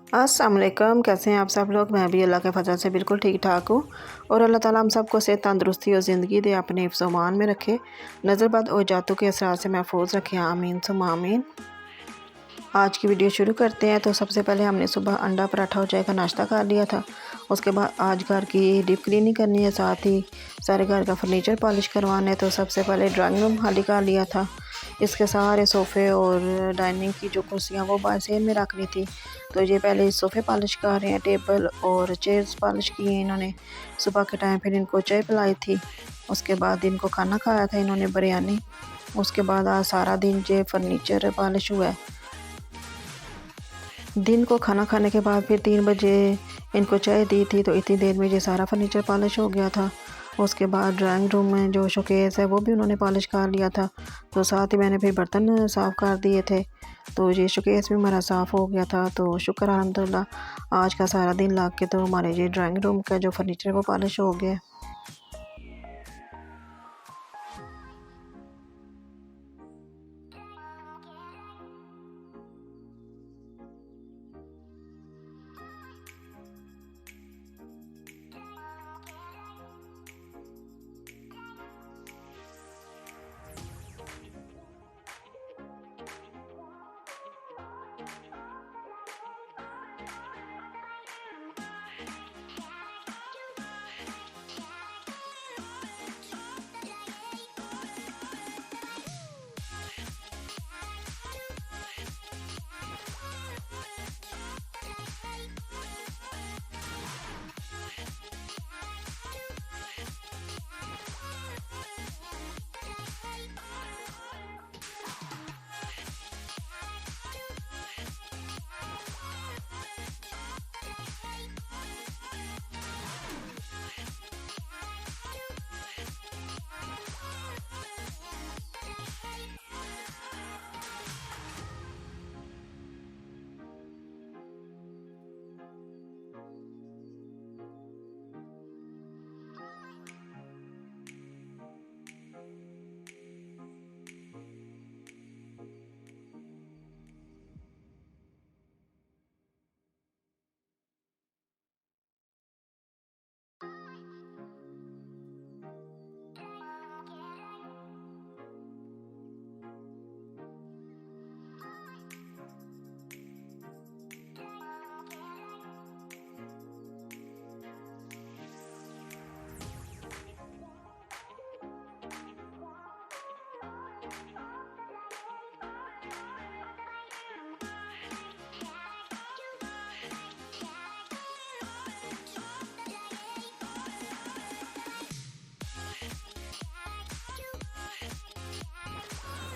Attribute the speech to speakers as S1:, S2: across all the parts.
S1: अस्सलाम वालेकुम। कैसे हैं आप सब लोग। मैं भी अल्लाह के फजल से बिल्कुल ठीक ठाक हूँ और अल्लाह ताला हम सबको सेहत तंदुरुस्ती और ज़िंदगी दे, अपने हिफ्ज़ व अमान में रखे, नज़रबद और जातों के असरार से महफूज रखे, आमीन सुम्मा आमीन। आज की वीडियो शुरू करते हैं। तो सबसे पहले हमने सुबह अंडा पराठा और चाय का नाश्ता कर लिया था। उसके बाद आज घर की डीप क्लीनिंग करनी है, साथ ही सारे घर का फर्नीचर पॉलिश करवाना है। तो सबसे पहले ड्राइंग रूम खाली कर लिया था। इसके सारे सोफ़े और डाइनिंग की जो कुर्सियाँ वो बाहर सेल में रख ली थी। तो ये पहले सोफ़े पॉलिश कर रहे हैं, टेबल और चेयर्स पॉलिश किए हैं इन्होंने सुबह के टाइम। फिर इनको चाय पिलाई थी। उसके बाद इनको खाना खाया था इन्होंने बिरयानी। उसके बाद आज सारा दिन ये फर्नीचर पॉलिश हुआ है। दिन को खाना खाने के बाद फिर 3 बजे इनको चाय दी थी। तो इतनी देर में ये सारा फर्नीचर पॉलिश हो गया था। उसके बाद ड्राइंग रूम में जो शोकेस है वो भी उन्होंने पॉलिश कर लिया था। तो साथ ही मैंने फिर बर्तन साफ़ कर दिए थे। तो ये शोकेस भी हमारा साफ़ हो गया था। तो शुक्र अल्हम्दुलिल्लाह आज का सारा दिन लग के तो हमारे ये ड्राइंग रूम का जो फर्नीचर है वो पॉलिश हो गया।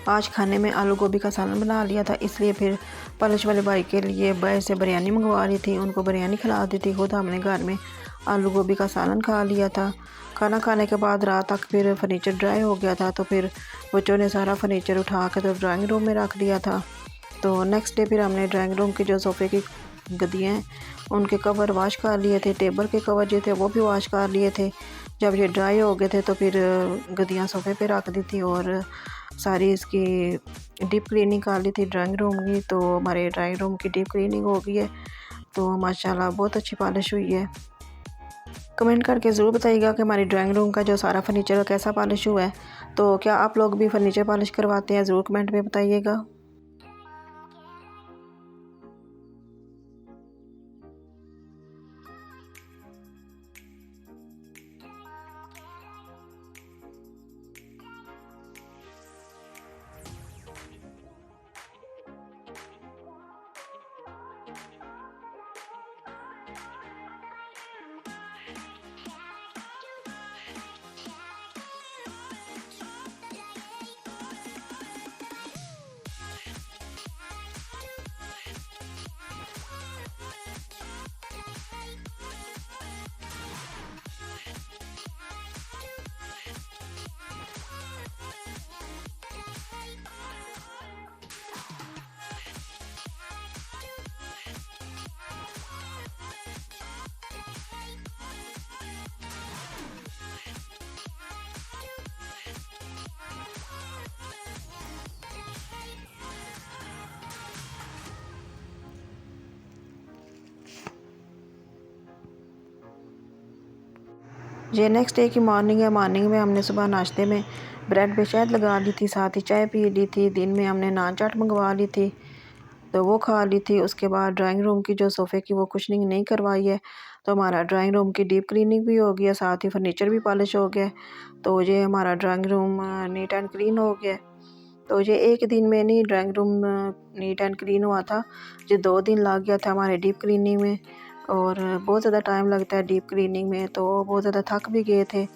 S1: आज खाने में आलू गोभी का सालन बना लिया था, इसलिए फिर पलश वाले भाई के लिए बाहर से बिरयानी मंगवा रही थी। उनको बिरयानी खिला दी थी। खुद हमने घर में आलू गोभी का सालन खा लिया था। खाना खाने के बाद रात तक फिर फर्नीचर ड्राई हो गया था। तो फिर बच्चों ने सारा फर्नीचर उठा कर तो ड्राइंग रूम में रख दिया था। तो नेक्स्ट डे फिर हमने ड्राइंग रूम की जो सोफ़े की गद्दियाँ हैं उनके कवर वॉश कर लिए थे। टेबल के कवर जो थे वो भी वॉश कर लिए थे। जब ये ड्राई हो गए थे तो फिर गद्दियाँ सोफ़े पे रख दी थी और सारी इसकी डीप क्लीनिंग कर ली थी ड्राइंग रूम की। तो हमारे ड्राइंग रूम की डीप क्लीनिंग हो गई है। तो माशाल्लाह बहुत अच्छी पॉलिश हुई है। कमेंट करके ज़रूर बताइएगा कि हमारी ड्राइंग रूम का जो सारा फर्नीचर कैसा पॉलिश हुआ है। तो क्या आप लोग भी फर्नीचर पॉलिश करवाते हैं, ज़रूर कमेंट में बताइएगा। ये नेक्स्ट डे की मॉर्निंग है। मॉर्निंग में हमने सुबह नाश्ते में ब्रेड पे शहद लगा ली थी, साथ ही चाय पी ली थी। दिन में हमने नान चाट मंगवा ली थी तो वो खा ली थी। उसके बाद ड्राइंग रूम की जो सोफ़े की वो कुशनिंग नहीं करवाई है, तो हमारा ड्राइंग रूम की डीप क्लीनिंग भी हो गया, साथ ही फर्नीचर भी पॉलिश हो गया। तो ये हमारा drawing room neat and clean हो गया। तो ये एक दिन में नहीं drawing room neat and clean हुआ था, ये 2 दिन लग गया था हमारे डीप क्लीनिंग में। और बहुत ज़्यादा टाइम लगता है डीप क्लीनिंग में, तो बहुत ज़्यादा थक भी गए थे।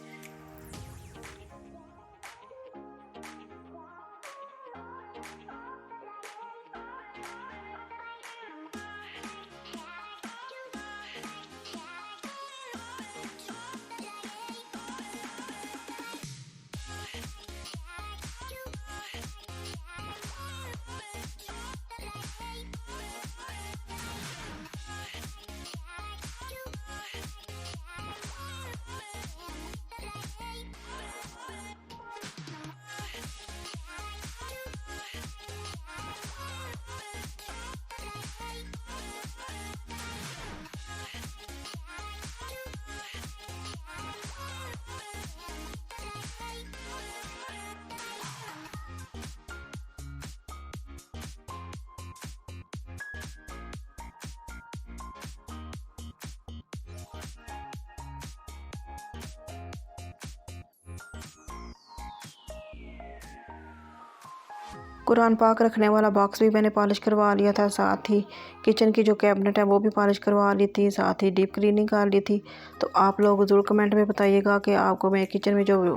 S1: कुरान पाक रखने वाला बॉक्स भी मैंने पॉलिश करवा लिया था, साथ ही किचन की जो कैबिनेट है वो भी पॉलिश करवा ली थी, साथ ही डीप क्लीनिंग कर ली थी। तो आप लोग ज़रूर कमेंट में बताइएगा कि आपको मैं किचन में जो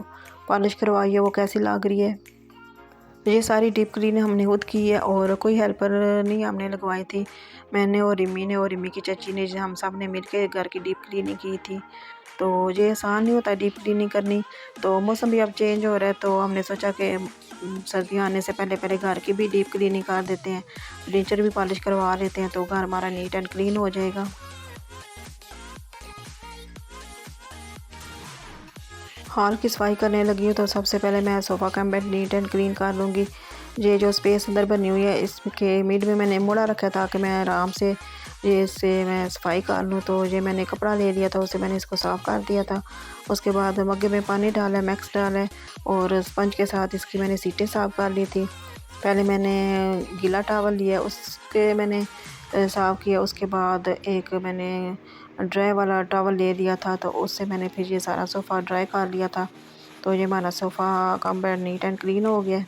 S1: पॉलिश करवाई है वो कैसी लग रही है। ये सारी डीप क्लीनिंग हमने खुद की है और कोई हेल्पर नहीं हमने लगवाई थी। मैंने और रिमी ने और रिमी की चाची ने हम सब ने मिल के घर की डीप क्लीनिंग की थी। तो ये आसान नहीं होता डीप क्लीनिंग करनी। तो मौसम भी अब चेंज हो रहा है, तो हमने सोचा कि सर्दियाँ आने से पहले पहले घर की भी डीप क्लीनिंग कर देते हैं, फर्नीचर भी पॉलिश करवा लेते हैं, तो घर हमारा नीट एंड क्लीन हो जाएगा। हॉल की सफाई करने लगी हूँ, तो सबसे पहले मैं सोफ़ा का बेड नीट एंड क्लीन कर लूँगी। ये जो स्पेस अंदर बनी हुई है इसके मिड में मैंने मोड़ा रखा था कि मैं आराम से ये इससे मैं सफाई कर लूँ। तो ये मैंने कपड़ा ले लिया था, उससे मैंने इसको साफ़ कर दिया था। उसके बाद मग्गे में पानी डाला, मैक्स डाला और स्पंज के साथ इसकी मैंने सीटें साफ़ कर ली थी। पहले मैंने गीला टॉवल लिया, उसके मैंने साफ़ किया। उसके बाद एक मैंने ड्राई वाला टॉवल ले लिया था, तो उससे मैंने फिर ये सारा सोफ़ा ड्राई कर लिया था। तो ये हमारा sofa cum bed neat and clean हो गया।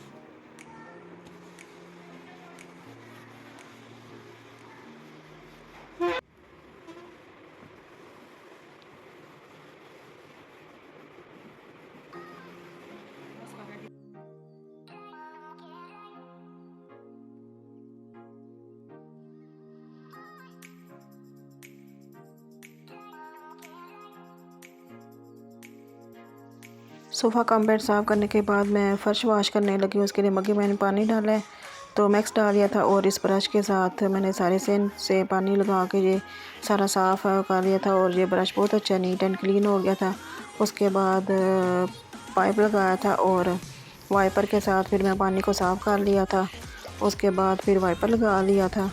S1: सोफ़ा कम बेड साफ़ करने के बाद मैं फ़र्श वॉश करने लगी हूँ। उसके लिए मग्गे मैंने पानी डाला है, तो मैक्स डाल दिया था और इस ब्रश के साथ मैंने सारे सेन से पानी लगा के ये सारा साफ़ कर लिया था। और ये ब्रश बहुत अच्छा नीट एंड क्लीन हो गया था। उसके बाद पाइप लगाया था और वाइपर के साथ फिर मैं पानी को साफ़ कर लिया था। उसके बाद फिर वाइपर लगा लिया था।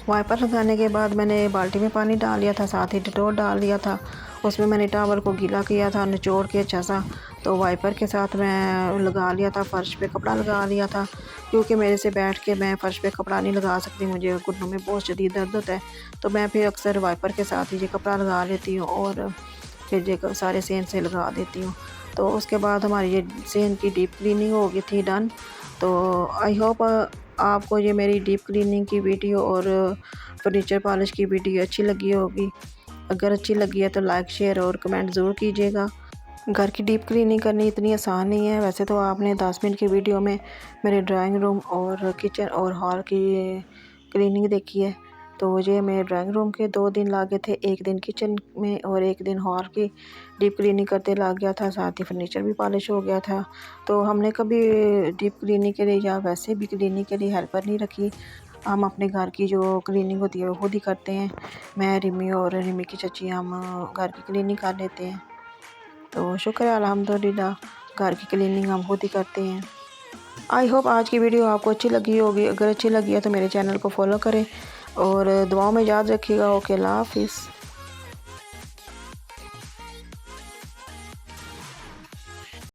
S1: वाइपर लगाने के बाद मैंने बाल्टी में पानी डाल लिया था, साथ ही डिटॉल डाल लिया था। उसमें मैंने टॉवल को गीला किया था निचोड़ के अच्छा सा। तो वाइपर के साथ मैं लगा लिया था, फ़र्श पे कपड़ा लगा लिया था, क्योंकि मेरे से बैठ के मैं फ़र्श पे कपड़ा नहीं लगा सकती, मुझे घुटनों में बहुत शदीद दर्द होता है। तो मैं फिर अक्सर वाइपर के साथ ही ये कपड़ा लगा लेती हूँ और फिर ये सारे सेन से लगा देती हूँ। तो उसके बाद हमारी ये सेन की डीप क्लीनिंग हो गई थी डन। तो आई होप आपको ये मेरी डीप क्लीनिंग की वीडियो और फर्नीचर पॉलिश की वीडियो अच्छी लगी होगी। अगर अच्छी लगी है तो लाइक शेयर और कमेंट ज़रूर कीजिएगा। घर की डीप क्लीनिंग करनी इतनी आसान नहीं है। वैसे तो आपने 10 मिनट की वीडियो में मेरे ड्राइंग रूम और किचन और हॉल की क्लीनिंग देखी है। तो ये मेरे ड्राइंग रूम के 2 दिन लगे थे, एक दिन किचन में और एक दिन हॉल की डीप क्लीनिंग करते लग गया था, साथ ही फर्नीचर भी पॉलिश हो गया था। तो हमने कभी डीप क्लीनिंग के लिए या वैसे भी क्लीनिंग के लिए हेल्पर नहीं रखी। हम अपने घर की जो क्लीनिंग होती है वो खुद ही करते हैं। मैं, रिमी और रिमी की चाची हम घर की क्लीनिंग कर लेते हैं। तो शुक्र है अल्हम्दुलिल्लाह, घर की क्लीनिंग हम खुद ही करते हैं। आई होप आज की वीडियो आपको अच्छी लगी होगी। अगर अच्छी लगी है तो मेरे चैनल को फॉलो करें और दुआओं में याद रखिएगा। ओके, अल्लाह हाफिज़।